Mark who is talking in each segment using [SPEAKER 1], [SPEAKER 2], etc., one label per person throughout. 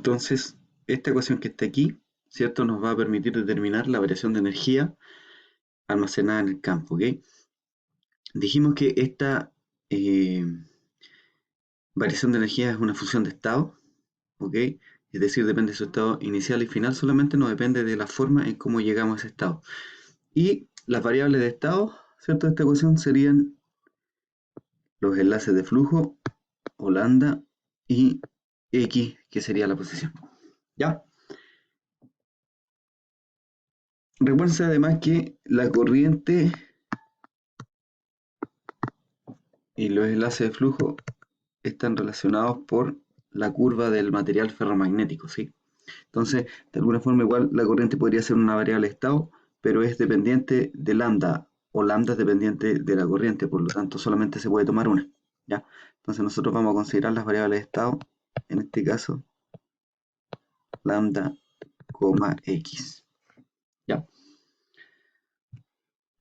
[SPEAKER 1] Entonces, esta ecuación que está aquí, ¿cierto? Nos va a permitir determinar la variación de energía almacenada en el campo, ¿ok? Dijimos que esta variación de energía es una función de estado, ¿ok? Es decir, depende de su estado inicial y final solamente, no depende de la forma en cómo llegamos a ese estado. Y las variables de estado, ¿cierto? De esta ecuación serían los enlaces de flujo, o lambda, y x, que sería la posición. ¿Ya? Recuerden además que la corriente y los enlaces de flujo están relacionados por la curva del material ferromagnético, ¿sí? Entonces, de alguna forma igual la corriente podría ser una variable de estado, pero es dependiente de lambda, o lambda es dependiente de la corriente, por lo tanto solamente se puede tomar una, ¿ya? Entonces nosotros vamos a considerar las variables de estado, en este caso, lambda, x, ¿ya?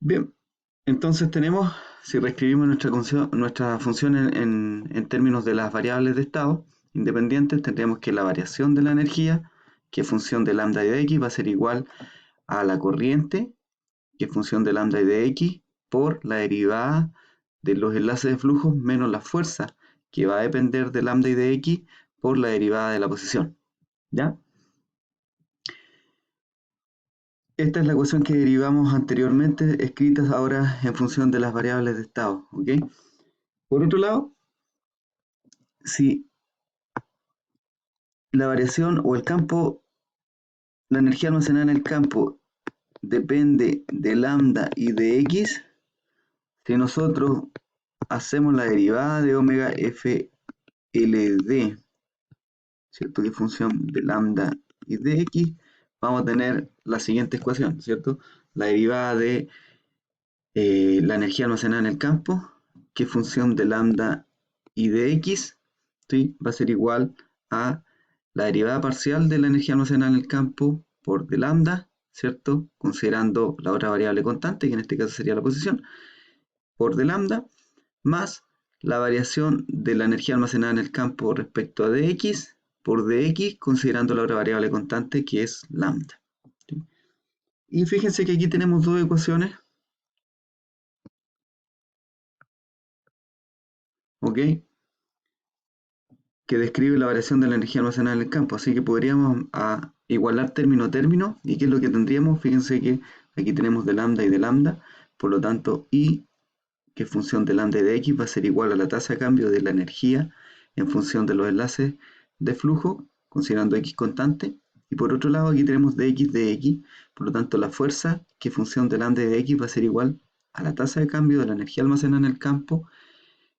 [SPEAKER 1] Bien, entonces tenemos, si reescribimos nuestra función en términos de las variables de estado independientes, tendríamos que la variación de la energía, que es función de lambda y de x, va a ser igual a la corriente, que es función de lambda y de x, por la derivada de los enlaces de flujo menos la fuerza, que va a depender de lambda y de x, por la derivada de la posición. ¿Ya? Esta es la ecuación que derivamos anteriormente, escritas ahora en función de las variables de estado, ¿ok? Por otro lado, si la variación o el campo, la energía almacenada en el campo depende de lambda y de x, si nosotros hacemos la derivada de omega FLD, ¿cierto? Que es función de lambda y de x, vamos a tener la siguiente ecuación, ¿cierto? La derivada de la energía almacenada en el campo, que es función de lambda y de x, ¿sí? Va a ser igual a la derivada parcial de la energía almacenada en el campo por d lambda, ¿cierto? Considerando la otra variable constante, que en este caso sería la posición, por d lambda, más la variación de la energía almacenada en el campo respecto a dx por dx, considerando la otra variable constante, que es lambda, ¿sí? Y fíjense que aquí tenemos dos ecuaciones, ¿ok? Que describe la variación de la energía almacenada en el campo. Así que podríamos igualar término a término. ¿Y qué es lo que tendríamos? Fíjense que aquí tenemos de lambda y de lambda. Por lo tanto, y, que es función de lambda y de x, va a ser igual a la tasa de cambio de la energía en función de los enlaces de flujo, considerando x constante. Y por otro lado, aquí tenemos dx de x. Por lo tanto, la fuerza, que es función de lambda y de x, va a ser igual a la tasa de cambio de la energía almacenada en el campo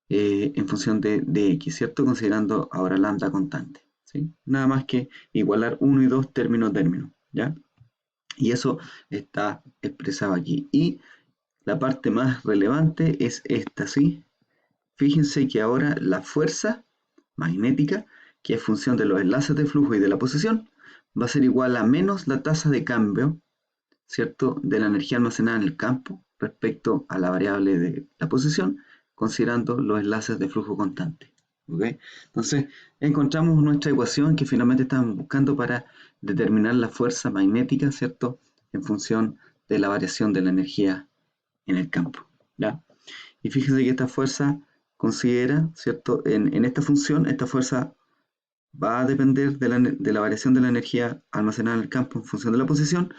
[SPEAKER 1] en función de x, ¿cierto? Considerando ahora lambda constante, ¿sí? Nada más que igualar 1 y 2 término a término, ¿ya? Y eso está expresado aquí. Y la parte más relevante es esta, ¿sí? Fíjense que ahora la fuerza magnética, que es función de los enlaces de flujo y de la posición, va a ser igual a menos la tasa de cambio, ¿cierto?, de la energía almacenada en el campo respecto a la variable de la posición, considerando los enlaces de flujo constante, ¿ok? Entonces, encontramos nuestra ecuación que finalmente estamos buscando para determinar la fuerza magnética, ¿cierto?, en función de la variación de la energía en el campo, ¿ya? Y fíjense que esta fuerza considera, ¿cierto?, en esta función, esta fuerza va a depender de la variación de la energía almacenada en el campo en función de la posición,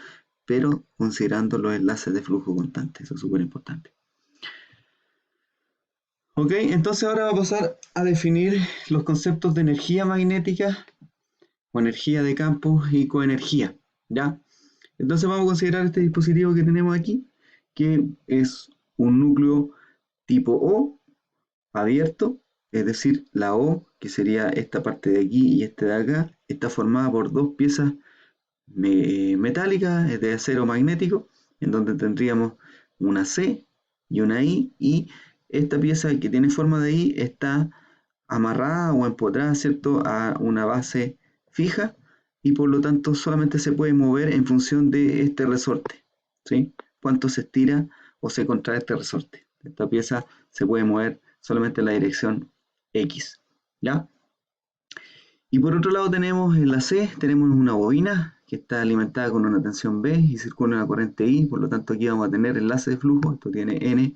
[SPEAKER 1] pero considerando los enlaces de flujo constante. Eso es súper importante. Ok, entonces ahora vamos a pasar a definir los conceptos de energía magnética, o energía de campo y coenergía, ¿ya? Entonces vamos a considerar este dispositivo que tenemos aquí, que es un núcleo tipo O, abierto, es decir, la O, que sería esta parte de aquí y esta de acá, está formada por dos piezas metálicas, es de acero magnético, en donde tendríamos una C y una I, y esta pieza que tiene forma de I está amarrada o empotrada, ¿cierto?, a una base fija, y por lo tanto solamente se puede mover en función de este resorte, ¿sí? Cuánto se estira o se contrae este resorte. Esta pieza se puede mover solamente en la dirección X, ¿ya? Y por otro lado tenemos en la C, tenemos una bobina que está alimentada con una tensión B y circula una corriente I, por lo tanto aquí vamos a tener enlace de flujo, esto tiene N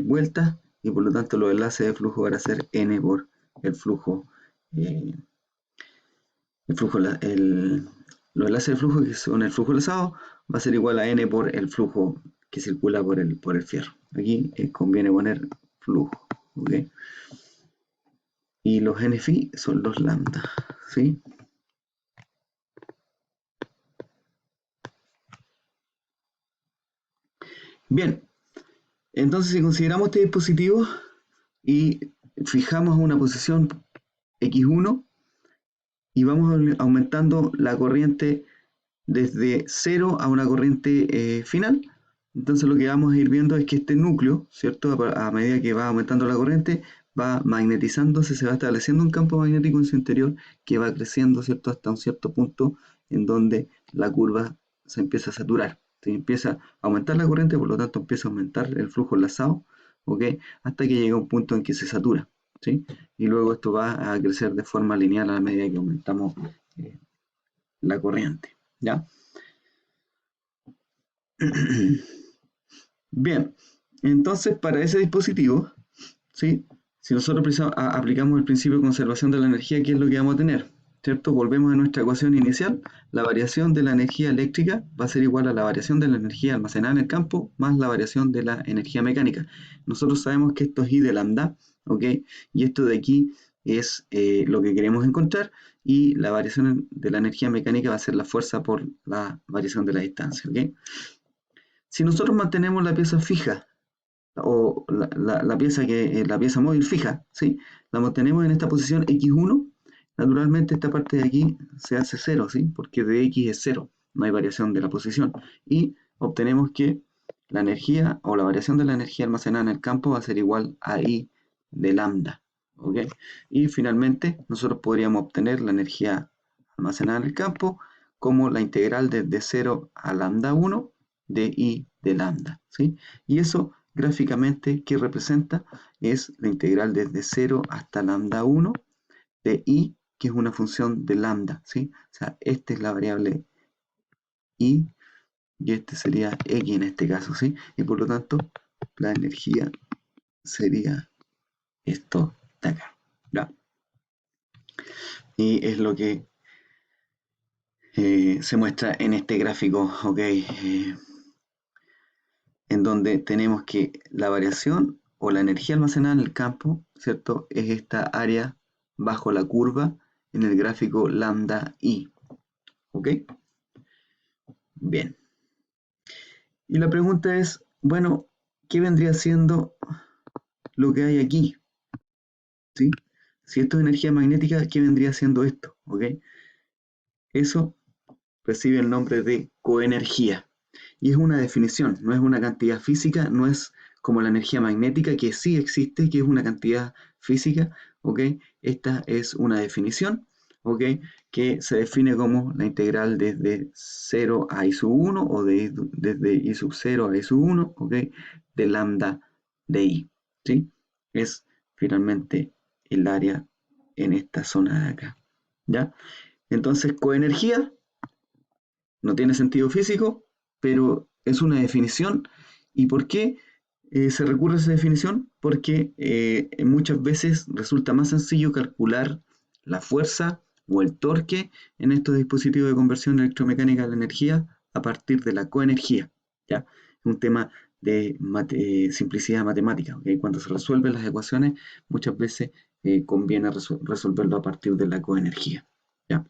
[SPEAKER 1] vueltas y por lo tanto los enlaces de flujo van a ser N por el flujo, eh, el flujo los enlaces de flujo que son el flujo lazado va a ser igual a N por el flujo que circula por el fierro. Aquí conviene poner flujo, ¿ok? Y los NFI son los lambda, ¿sí? Bien, entonces si consideramos este dispositivo y fijamos una posición x1 y vamos aumentando la corriente desde 0 a una corriente final, entonces lo que vamos a ir viendo es que este núcleo, ¿cierto? A medida que va aumentando la corriente, va magnetizándose, se va estableciendo un campo magnético en su interior que va creciendo, ¿cierto? Hasta un cierto punto en donde la curva se empieza a saturar. Se empieza a aumentar la corriente, por lo tanto empieza a aumentar el flujo enlazado, ¿ok? Hasta que llega un punto en que se satura, ¿sí? Y luego esto va a crecer de forma lineal a medida que aumentamos eh, la corriente, ¿ya? Bien, entonces para ese dispositivo, ¿sí? Si nosotros aplicamos el principio de conservación de la energía, ¿qué es lo que vamos a tener? ¿Cierto? Volvemos a nuestra ecuación inicial. La variación de la energía eléctrica va a ser igual a la variación de la energía almacenada en el campo más la variación de la energía mecánica. Nosotros sabemos que esto es I de lambda, ¿ok? Y esto de aquí es lo que queremos encontrar y la variación de la energía mecánica va a ser la fuerza por la variación de la distancia, ¿ok? Si nosotros mantenemos la pieza fija o la pieza móvil fija, ¿sí? La mantenemos en esta posición x1, naturalmente esta parte de aquí se hace cero, ¿sí? Porque de x es cero, no hay variación de la posición. Y obtenemos que la energía o la variación de la energía almacenada en el campo va a ser igual a I de lambda, ¿ok? Y finalmente nosotros podríamos obtener la energía almacenada en el campo como la integral desde 0 a lambda 1 de I de lambda, ¿sí? Y eso gráficamente, ¿qué representa? Es la integral desde 0 hasta lambda 1 de I, que es una función de lambda, ¿sí? O sea, esta es la variable I y este sería X en este caso, ¿sí? Y por lo tanto, la energía sería esto de acá, ¿ya? Y es lo que se muestra en este gráfico, ¿ok? En donde tenemos que la variación o la energía almacenada en el campo, ¿cierto? Es esta área bajo la curva en el gráfico lambda I, ¿ok? Bien. Y la pregunta es, bueno, ¿qué vendría siendo lo que hay aquí? ¿Sí? Si esto es energía magnética, ¿qué vendría siendo esto? ¿Ok? Eso recibe el nombre de coenergía. Y es una definición, no es una cantidad física, no es como la energía magnética que sí existe, que es una cantidad física, ¿ok? Esta es una definición, ¿ok? Que se define como la integral desde 0 a i sub 1 o desde i sub 0 a i sub 1, ¿ok? De lambda de i, ¿sí? Es finalmente el área en esta zona de acá, ¿ya? Entonces, coenergía no tiene sentido físico, pero es una definición. ¿Y por qué se recurre a esa definición? Porque muchas veces resulta más sencillo calcular la fuerza o el torque en estos dispositivos de conversión electromecánica de energía a partir de la coenergía, ¿ya? Es un tema de simplicidad matemática, ¿ok? Cuando se resuelven las ecuaciones, muchas veces conviene resolverlo a partir de la coenergía, ¿ya?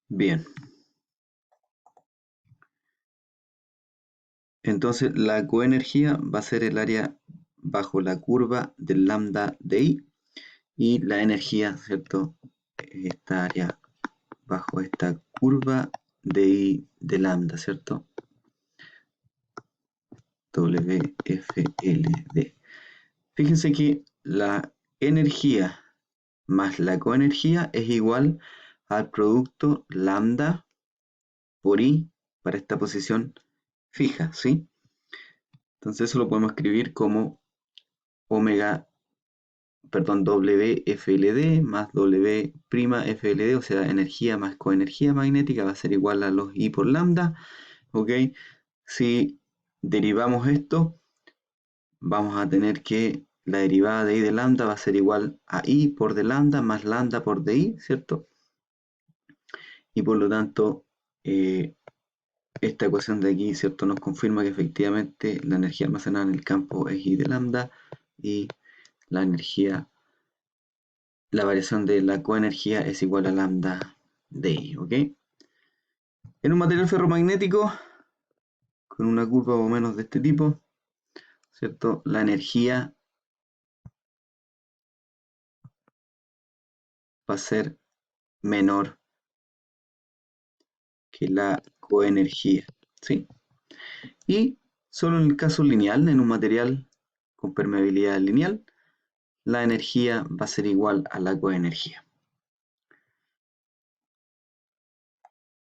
[SPEAKER 1] Bien. Entonces la coenergía va a ser el área bajo la curva del lambda de I y la energía, ¿cierto? Esta área bajo esta curva de I de lambda, ¿cierto? WFLD. Fíjense que la energía más la coenergía es igual al producto lambda por I para esta posición fija, ¿sí? Entonces eso lo podemos escribir como omega perdón, WFLD más W'-FLD, o sea, energía más coenergía magnética va a ser igual a los I por lambda, ¿ok? Si derivamos esto, vamos a tener que la derivada de I de lambda va a ser igual a I por d lambda más lambda por di, ¿cierto? Y por lo tanto, esta ecuación de aquí, ¿cierto? Nos confirma que efectivamente la energía almacenada en el campo es I de lambda y la energía, la variación de la coenergía es igual a lambda de I, ¿ok? En un material ferromagnético con una curva o menos de este tipo, ¿cierto? La energía va a ser menor que la coenergía, ¿sí? Y solo en el caso lineal, en un material con permeabilidad lineal, la energía va a ser igual a la coenergía.